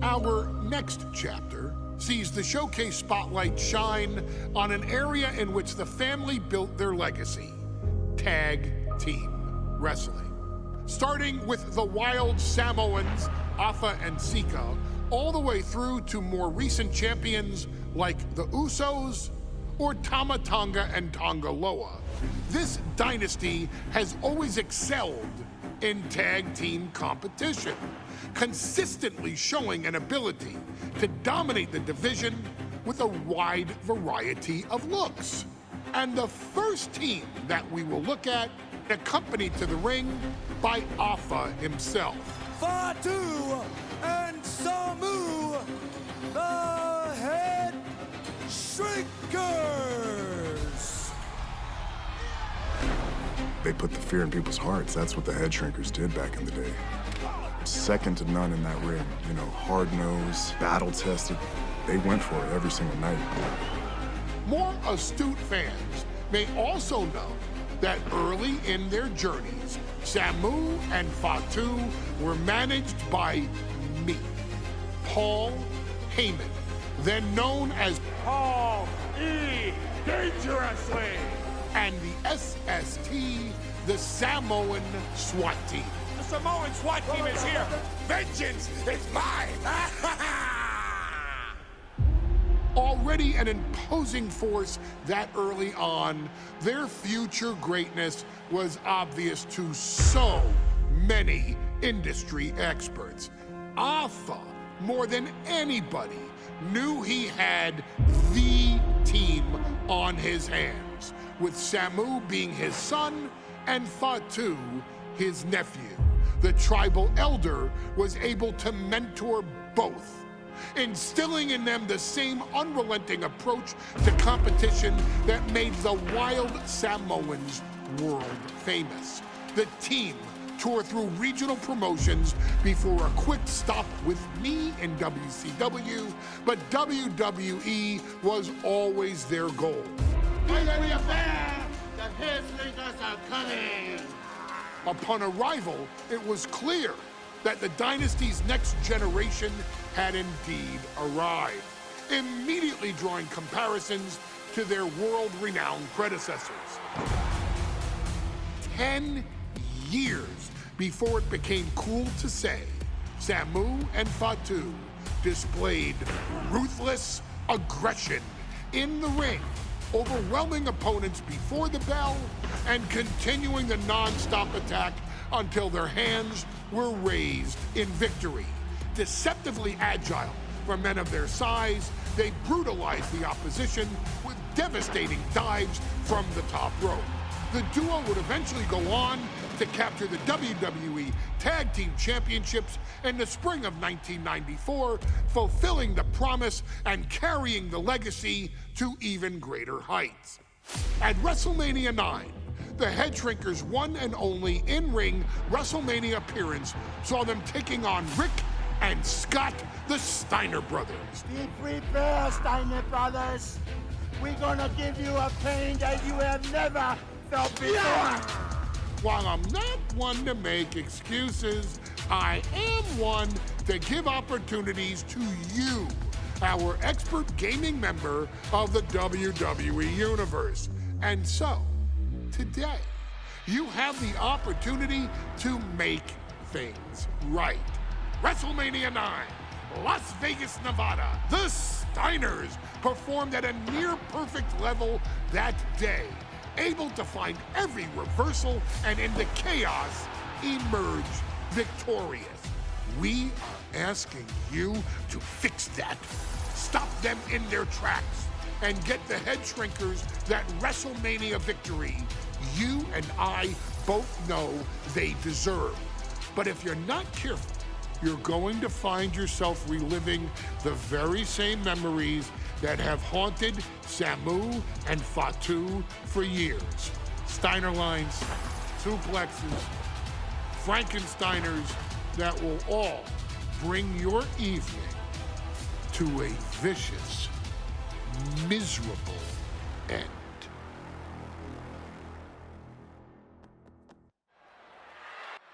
Our next chapter sees the showcase spotlight shine on an area in which the family built their legacy: tag team wrestling. Starting with the wild Samoans, Afa and Sika, all the way through to more recent champions like the Usos or Tama Tonga and Tonga Loa. This dynasty has always excelled in tag team competition, consistently showing an ability to dominate the division with a wide variety of looks. And the first team that we will look at, accompanied to the ring by Afa himself. Fatu and Samu, the Head Shrinkers. They put the fear in people's hearts. That's what the Head Shrinkers did back in the day. Second to none in that ring. You know, hard-nosed, battle-tested. They went for it every single night. More astute fans may also know that early in their journeys, Samu and Fatu were managed by me, Paul Heyman, then known as Paul E. Dangerously, and the SST, the Samoan SWAT team. the Samoan SWAT team is here. Vengeance is mine. Already an imposing force that early on, their future greatness was obvious to so many industry experts. Afa, more than anybody, knew he had the team on his hands, with Samu being his son and Fatu his nephew. The tribal elder was able to mentor both, instilling in them the same unrelenting approach to competition that made the wild Samoans world famous. The team toured through regional promotions before a quick stop with me in WCW, but WWE was always their goal. The Head Shrinkers are coming. Upon arrival, it was clear that the dynasty's next generation had indeed arrived, immediately drawing comparisons to their world-renowned predecessors. 10 years before it became cool to say, Samu and Fatu displayed ruthless aggression in the ring, overwhelming opponents before the bell and continuing the non-stop attack until their hands were raised in victory. Deceptively agile for men of their size, they brutalized the opposition with devastating dives from the top rope. The duo would eventually go on to capture the WWE Tag Team Championships in the spring of 1994, fulfilling the promise and carrying the legacy to even greater heights. At WrestleMania 9, the Head Shrinkers' one and only in-ring WrestleMania appearance saw them taking on Rick and Scott, the Steiner brothers. Be prepared, Steiner brothers. We're gonna give you a pain that you have never felt before. While I'm not one to make excuses, I am one to give opportunities to you, our expert gaming member of the WWE Universe. And so, today, you have the opportunity to make things right. WrestleMania 9, Las Vegas, Nevada. The Steiners performed at a near-perfect level that day, able to find every reversal and in the chaos emerge victorious. We are asking you to fix that, stop them in their tracks, and get the Head Shrinkers that WrestleMania victory you and I both know they deserve. But if you're not careful, you're going to find yourself reliving the very same memories that have haunted Samu and Fatu for years. Steiner lines, suplexes, Frankensteiners that will all bring your evening to a vicious, miserable end.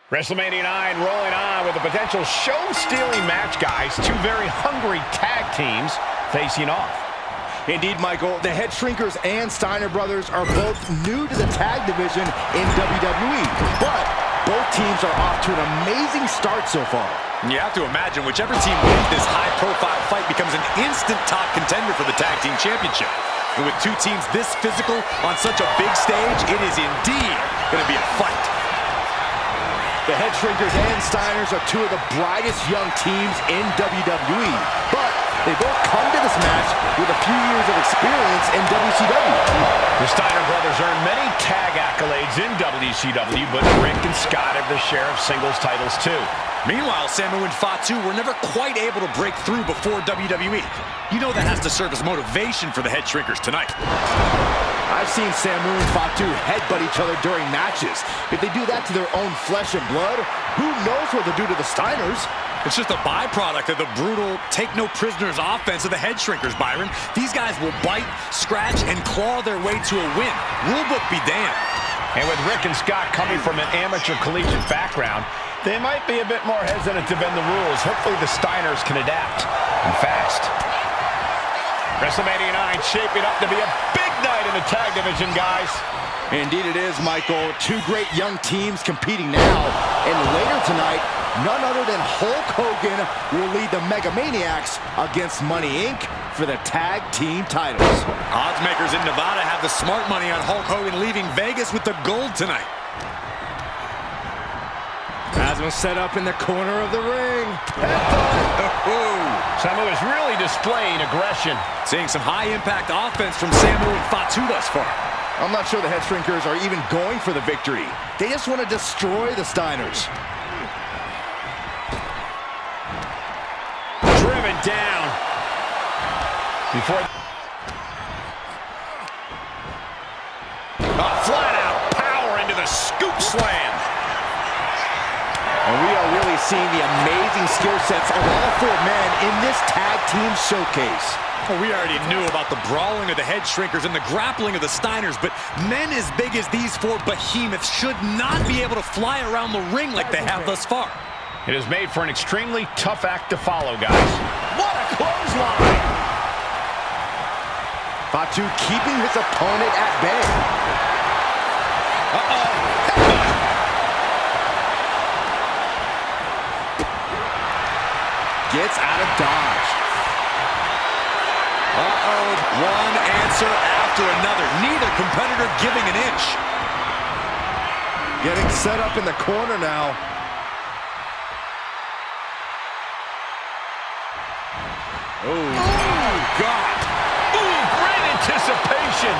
WrestleMania 9 rolling on with a potential show-stealing match, guys. Two very hungry tag teams facing off. Indeed, Michael, the Head Shrinkers and Steiner brothers are both new to the tag division in WWE, but both teams are off to an amazing start so far. You have to imagine whichever team wins this high-profile fight becomes an instant top contender for the tag team championship. And with two teams this physical on such a big stage, it is indeed going to be a fight. The Head Shrinkers and Steiners are two of the brightest young teams in WWE, but they both come to this match with a few years of experience in WCW. The Steiner brothers earned many tag accolades in WCW, but Rick and Scott have their share of singles titles too. Meanwhile, Samu and Fatu were never quite able to break through before WWE. You know that has to serve as motivation for the Head Shrinkers tonight. I've seen Samu and Fatu headbutt each other during matches. If they do that to their own flesh and blood, who knows what they'll do to the Steiners? It's just a byproduct of the brutal take-no-prisoners offense of the Head Shrinkers, Byron. These guys will bite, scratch, and claw their way to a win. Rulebook be damned. And with Rick and Scott coming from an amateur collegiate background, they might be a bit more hesitant to bend the rules. Hopefully the Steiners can adapt, and fast. WrestleMania 9 shaping up to be a big night in the tag division, guys. Indeed it is, Michael. Two great young teams competing now. And later tonight, none other than Hulk Hogan will lead the Mega Maniacs against Money Inc. for the tag team titles. Odds makers in Nevada have the smart money on Hulk Hogan leaving Vegas with the gold tonight. Asma set up in the corner of the ring. Samu is really displaying aggression. Seeing some high-impact offense from Samu and Fatu thus far. I'm not sure the Head Shrinkers are even going for the victory. They just want to destroy the Steiners. Driven down. Before... flat-out power into the scoop slam. And we are really seeing the amazing skill sets of all four men in this tag team showcase. Well, we already knew about the brawling of the Head Shrinkers and the grappling of the Steiners, but men as big as these four behemoths should not be able to fly around the ring like they have thus far. It is made for an extremely tough act to follow, guys. What a clothesline! Fatu keeping his opponent at bay. Gets out of dodge. One answer after another. Neither competitor giving an inch. Getting set up in the corner now. Oh, God. Ooh, great anticipation.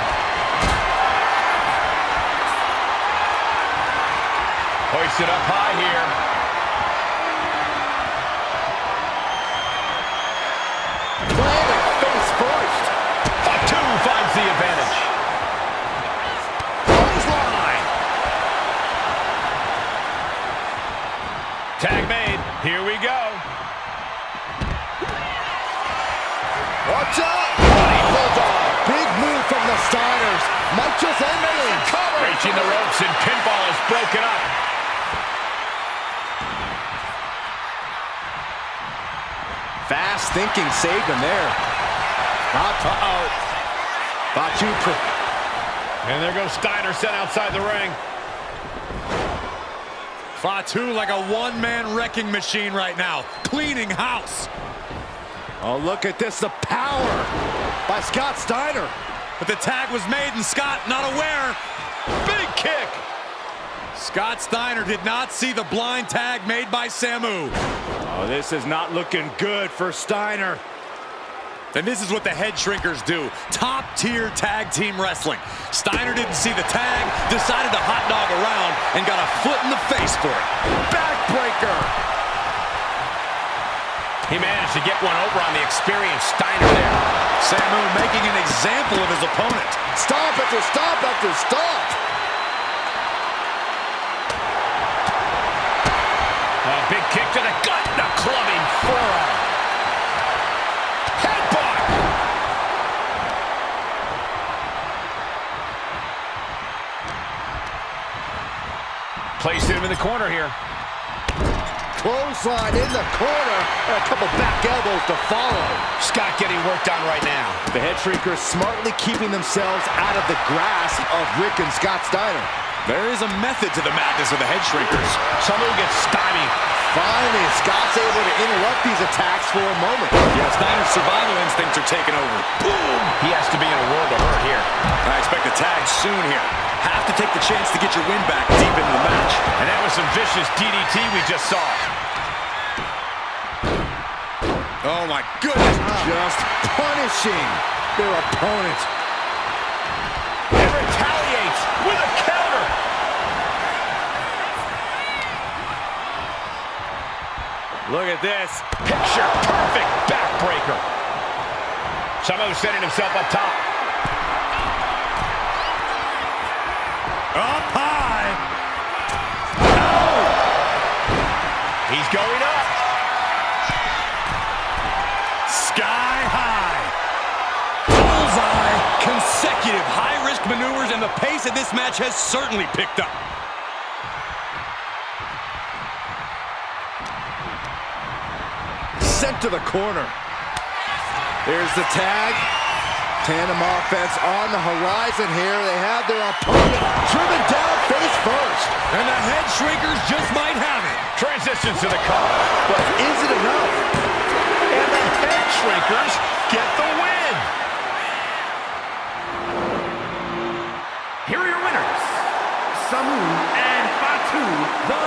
Hoisted up high here. Finds the advantage. Bloodline. Tag made. Here we go. Watch out! Bulldog. Big move from the Steiners. Might just end things. Reaching the ropes and pinfall is broken up. Fast thinking saved him there. Fatu. And there goes Steiner sent outside the ring. Fatu like a one-man wrecking machine right now. Cleaning house. Oh, look at this. The power by Scott Steiner. But the tag was made and Scott not aware. Big kick. Scott Steiner did not see the blind tag made by Samu. Oh, this is not looking good for Steiner. And this is what the Head Shrinkers do. Top-tier tag team wrestling. Steiner didn't see the tag, decided to hot dog around, and got a foot in the face for it. Backbreaker. He managed to get one over on the experienced Steiner there. Samu making an example of his opponent. Stop after stop after stop. A big kick to the gut and a clubbing forearm. Placed him in the corner here. clothesline in the corner, and a couple back elbows to follow. Scott getting worked on right now. The head shrinkers smartly keeping themselves out of the grasp of Rick and Scott Steiner. There is a method to the madness of the head shrinkers. Someone gets stymied. Finally, Scott's able to interrupt these attacks for a moment. Yeah, Steiner's survival instincts are taking over. Boom! He has to be in a world of hurt here. I expect a tag soon here. Have to take the chance to get your win back deep into the match. And that was some vicious DDT we just saw. Oh my goodness! Just punishing their opponent. And retaliates with a counter. Look at this. Picture perfect backbreaker. Somehow setting himself up top. Up high. Oh! He's going up. Sky high. Bullseye. Consecutive high-risk maneuvers, and the pace of this match has certainly picked up. Sent to the corner. There's the tag. Tandem offense on the horizon here. They have their opponent driven down face first. And the head shrinkers just might have it. Transitions to the cover. But is it enough? And the head shrinkers get the win. Here are your winners, Samu and Fatu, the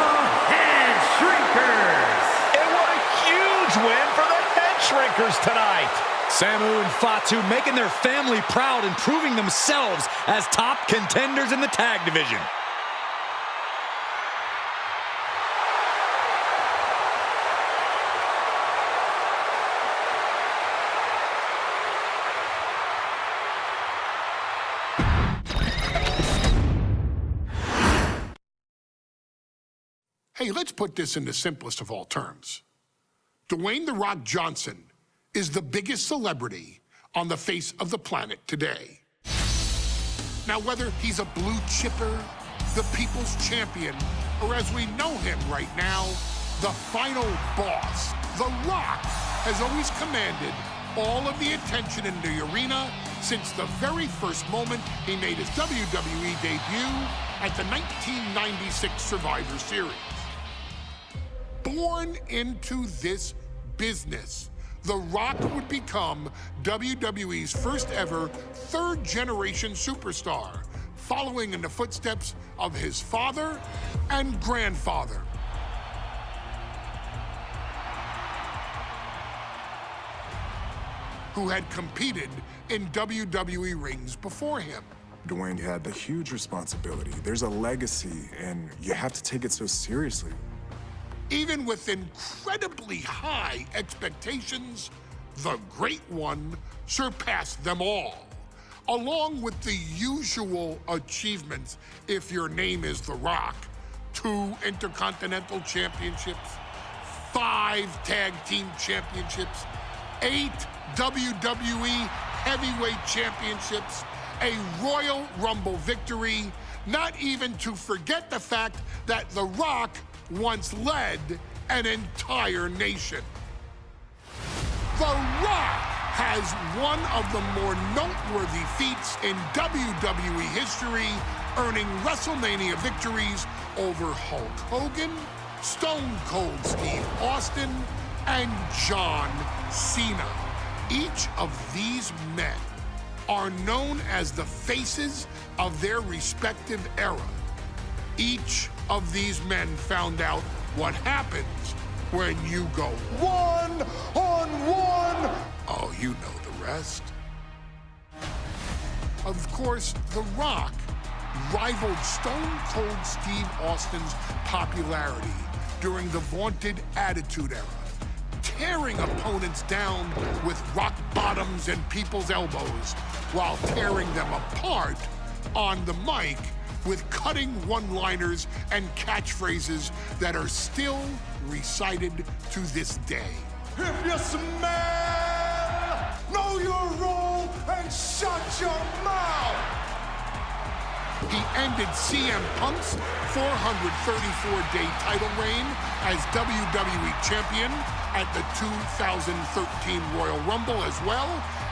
Head Shrinkers. And what a huge win for the head shrinkers tonight. Samu and Fatu making their family proud and proving themselves as top contenders in the tag division. Hey, let's put this in the simplest of all terms. Dwayne "The Rock" Johnson is the biggest celebrity on the face of the planet today. Now, whether he's a blue chipper, the people's champion, or as we know him right now, the final boss, The Rock has always commanded all of the attention in the arena since the very first moment he made his WWE debut at the 1996 Survivor Series. Born into this business, The Rock would become WWE's first ever third-generation superstar, following in the footsteps of his father and grandfather. Who had competed in WWE rings before him. Dwayne had the huge responsibility. There's a legacy, and you have to take it so seriously. Even with incredibly high expectations, the Great One surpassed them all, along with the usual achievements if your name is The Rock: 2 Intercontinental Championships, 5 Tag Team Championships, 8 WWE Heavyweight Championships, a Royal Rumble victory, not even to forget the fact that The Rock once led an entire nation. The Rock has one of the more noteworthy feats in WWE history, earning WrestleMania victories over Hulk Hogan, Stone Cold Steve Austin, and John Cena. Each of these men are known as the faces of their respective era. Each of these men found out what happens when you go one-on-one. Oh, you know the rest. Of course, The Rock rivaled Stone Cold Steve Austin's popularity during the vaunted Attitude Era, tearing opponents down with rock bottoms and people's elbows while tearing them apart on the mic with cutting one-liners and catchphrases that are still recited to this day. If you smell, know your role and shut your mouth. he ended CM Punk's 434-day title reign as WWE Champion at the 2013 Royal Rumble as well,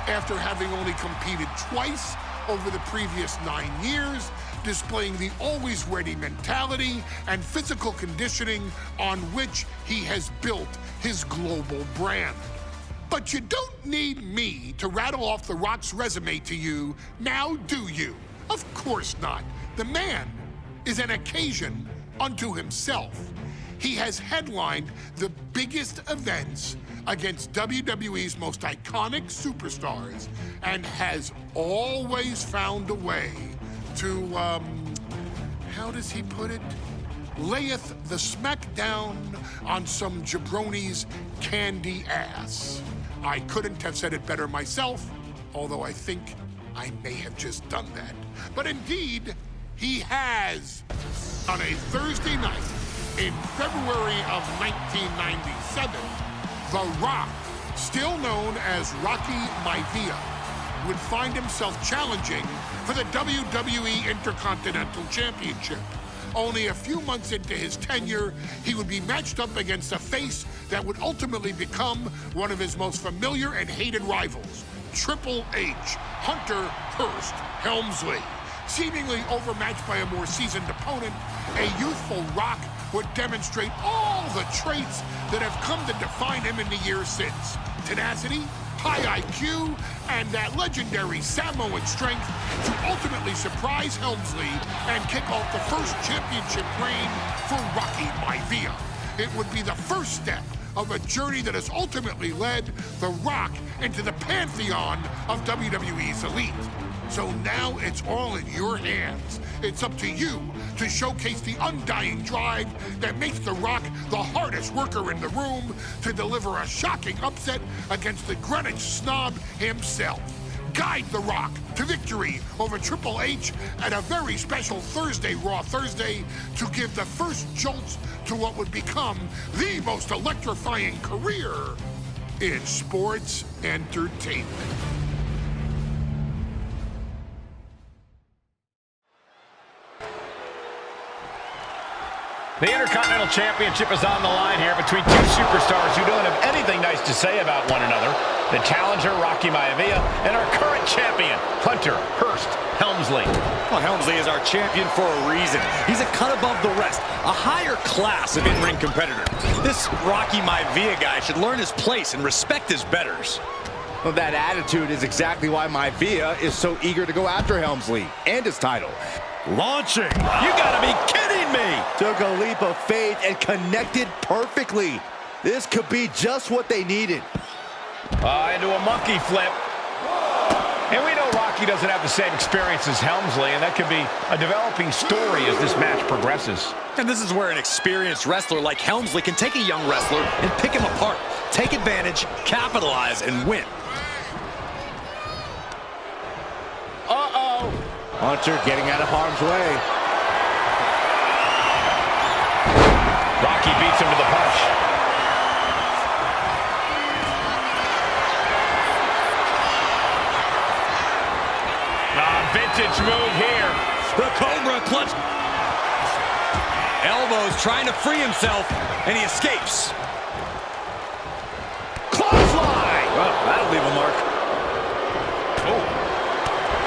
after having only competed twice over the previous 9 years, displaying the always ready mentality and physical conditioning on which he has built his global brand. But you don't need me to rattle off The Rock's resume to you, now do you? Of course not. The man is an occasion unto himself. He has headlined the biggest events against WWE's most iconic superstars and has always found a way to, how does he put it? Layeth the smackdown on some jabroni's candy ass. I couldn't have said it better myself, although I think I may have just done that. But indeed, he has. On a Thursday night in February of 1997, The Rock, still known as Rocky Maivia, would find himself challenging for the WWE Intercontinental Championship. Only a few months into his tenure, he would be matched up against a face that would ultimately become one of his most familiar and hated rivals, Triple H, Hunter Hearst Helmsley. Seemingly overmatched by a more seasoned opponent, a youthful Rock would demonstrate all the traits that have come to define him in the years since. Tenacity, high IQ, and that legendary Samoan strength to ultimately surprise Helmsley and kick off the first championship reign for Rocky Maivia. It would be the first step of a journey that has ultimately led The Rock into the pantheon of WWE's elite. So now it's all in your hands. It's up to you to showcase the undying drive that makes The Rock the hardest worker in the room to deliver a shocking upset against the Greenwich snob himself. Guide The Rock to victory over Triple H at a very special Thursday, Raw Thursday, to give the first jolts to what would become the most electrifying career in sports entertainment. The Intercontinental Championship is on the line here between two superstars who don't have anything nice to say about one another. The challenger, Rocky Maivia, and our current champion, Hunter Hearst Helmsley. Well, Helmsley is our champion for a reason. He's a cut above the rest, a higher class of in-ring competitor. This Rocky Maivia guy should learn his place and respect his betters. Well, that attitude is exactly why Maivia is so eager to go after Helmsley and his title. Launching. You gotta be kidding me. Took a leap of faith and connected perfectly. This could be just what they needed. Into a monkey flip. And we know Rocky doesn't have the same experience as Helmsley, and that could be a developing story as this match progresses. And this is where an experienced wrestler like Helmsley can take a young wrestler and pick him apart, take advantage, capitalize, and win. Uh-oh. Hunter getting out of harm's way. Rocky beats him to the punch. Vintage move here. The Cobra clutch. Elbows trying to free himself, and he escapes. Clothesline! Well, that'll leave a mark. Oh.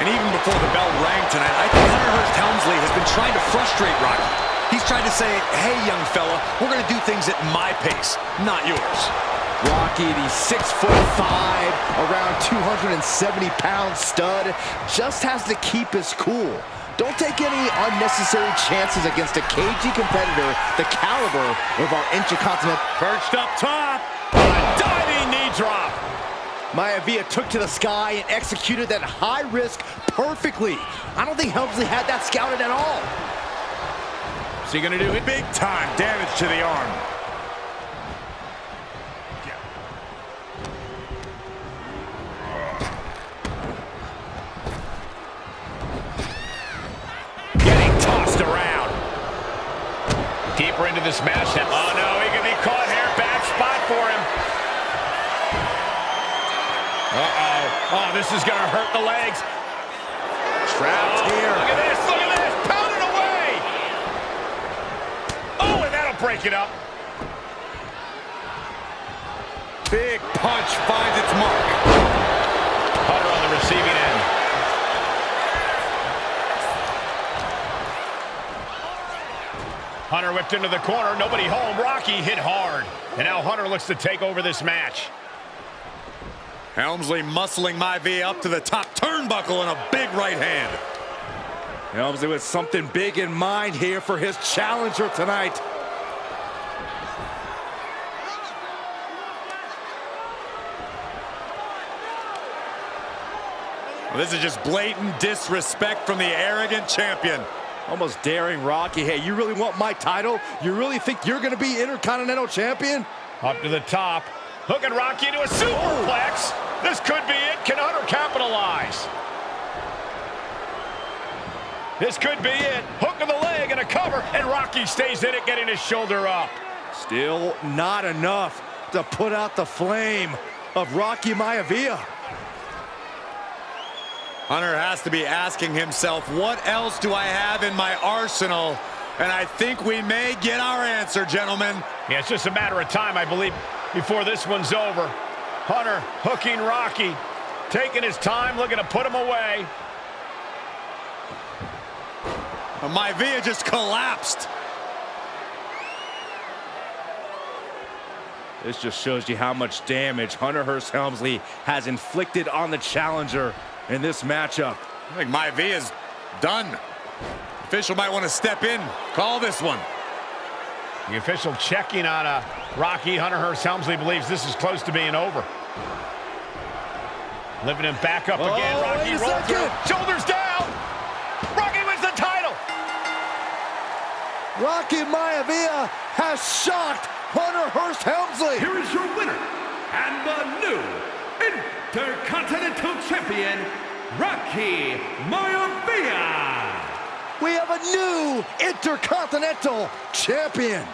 And even before the bell rang tonight, I think Hunter Hearst Helmsley has been trying to frustrate Rocky. He's trying to say, hey, young fella, we're going to do things at my pace, not yours. Rocky, the 6'5", around 270-pound stud, just has to keep his cool. Don't take any unnecessary chances against a cagey competitor the caliber of our Intercontinental. Perched up top. A diving knee drop. Maivia took to the sky and executed that high risk perfectly. I don't think Helmsley had that scouted at all. Is he going to do it? Big time damage to the arm. Deeper into this match. Oh, no, he can be caught here. Bad spot for him. Uh-oh. Oh, this is going to hurt the legs. Trapped here. Look at this. Look at this. break it up. Big punch finds its mark. Hunter on the receiving end. Hunter whipped into the corner. Nobody home. Rocky hit hard. And now Hunter looks to take over this match. Helmsley muscling Maivia up to the top turnbuckle and a big right hand. Helmsley with something big in mind here for his challenger tonight. Well, this is just blatant disrespect from the arrogant champion. Almost daring Rocky. Hey, you really want my title? You really think you're going to be Intercontinental Champion? Up to the top. Hooking Rocky into a superplex. This could be it. Can Hunter capitalize? This could be it. Hook of the leg and a cover. And Rocky stays in it, getting his shoulder up. Still not enough to put out the flame of Rocky Maivia. Hunter has to be asking himself, what else do I have in my arsenal? And I think we may get our answer, gentlemen. Yeah, it's just a matter of time, I believe, before this one's over. Hunter hooking Rocky, taking his time, looking to put him away. Maivia just collapsed. This just shows you how much damage Hunter Hearst Helmsley has inflicted on the challenger in this matchup. I think Maivia's done. Official might want to step in, call this one. The official checking on Rocky. Hunter Hearst Helmsley believes this is close to being over. Lifting him back up again. Rocky rolls through. Shoulders down. Rocky wins the title. Rocky Maivia has shocked Hunter Hearst Helmsley. Here is your winner, and the new Intercontinental Champion, Rocky Maivia. We have a new Intercontinental Champion.